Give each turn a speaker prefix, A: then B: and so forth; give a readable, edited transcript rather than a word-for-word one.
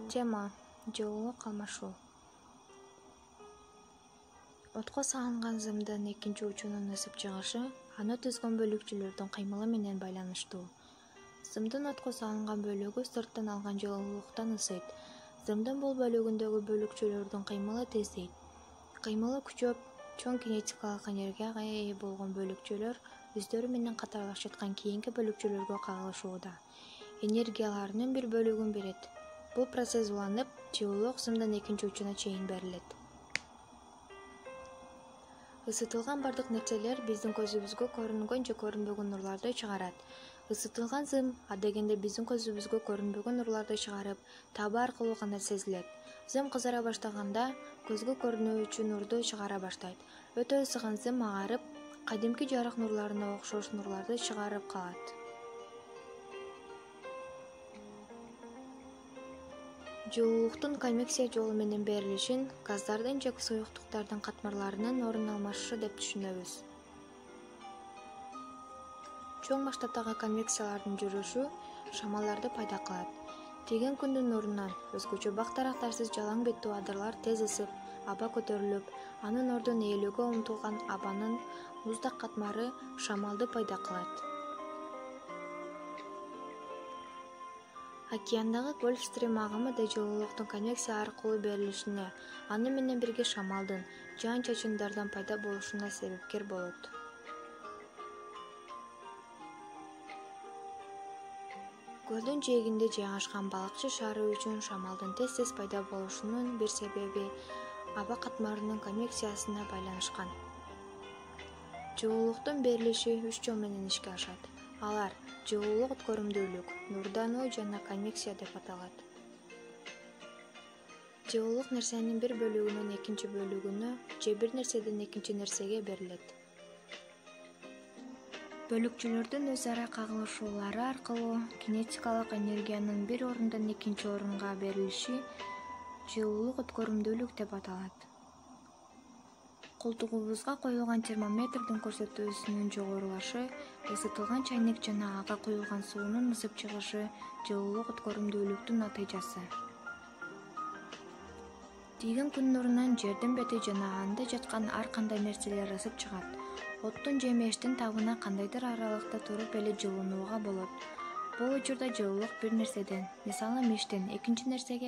A: Тема: жылуулук алмашуу. Отко салынган зымдын экинчи учунун ысып чыгышы аны түзгөн бөлүкчөлөрдүн кыймылы менен байланыштуу. Зымдын отко салынган бөлүгү сырттан алган жылуулуктан ысыйт. Зымдын бул бөлүгүндөгү бөлүкчөлөрдүн кыймылы тездейт. Кыймылы күчөп, чоң кинетикалык энергияга ээ болгон бөлүкчөлөр өздөрү менен катарлашып жаткан кийинки бөлүкчөлөргө кагылышууда. Энергияларынын бир бөлүгүн берет. Бул процесс уланып, жылуулук зымдын экинчи учуна чейин берилет. Isытылган бардык нерселер биздин көзүбүзгө көрүнгөн же көрүнбөгөн нурларды чыгарат. Isытылган зым адегенде биздин көзүбүзгө көрүнбөгөн нурларды чыгарып, табы аркылуу гана сезилет. Зым кызара баштаганда көзгө көрүнүүчү нурду чыгара баштайт. Өтө ысыган зым агарып, кадимки жарык нурларына окшош нурларды чыгарып калат. Жылуулуктун конвекция жолу менен берилишин газдардын же суюктуктардын катмарларынын орун алмашышы деп түшүнөбүз. Чоң масштабтагы конвекциялардын жүрүшү шамалдарды пайда кылат. Тийген күндүн нурунан өзгөчө бак-дарактарсыз жалаң беттүү адырлар тез ысып, аба көтөрүлүп, анын ордун ээлөөгө умтулган абанын муздак катмары шамалды пайда кылат. Океандагы Гольфстрим агымы да жылуулуктун конвекция аркылуу берилишине, аны менен бирге шамалдын, жаан-чачындардан пайда болушуна себепкер болот. Көлдүн жээгинде жайгашкан балыкчы шаары үчүн шамалдын тез пайда болушунун бир себеби аба катмарынын конвекциясына байланышкан. Жылуулуктун берилиши 3 жол менен ишке ашат. Алар жылуулук өткөрүмдүүлүк, нурдануу жана конвекция деп аталат. Жылуулук нерсенин бир бөлүгүнөн экинчи бөлүгүнө же бир нерседен экинчи нерсеге берилет. Бөлүкчөлөрдүн өз ара кагылышуулары аркылуу кинетикалык энергиянын бир орундан экинчи орунга берилиши жылуулук өткөрүмдүүлүк деп аталат. Колтугубузга коюлган термометрдин көрсөтүүсүнүн жогорулашы, ысытылган чайнек жана ага куюлган суунун ысып чыгышы жылуулук өткөрүмдүүлүктүн натыйжасы. Тийген күн нурунан жердин бети жана анда жаткан ар кандай нерселер ысып чыгат. Оттун же мештин табына кандайдыр аралыкта туруп эле жылынууга болот. Бул учурда жылуулук бир нерседен, мисалы мештен экинчи нерсеге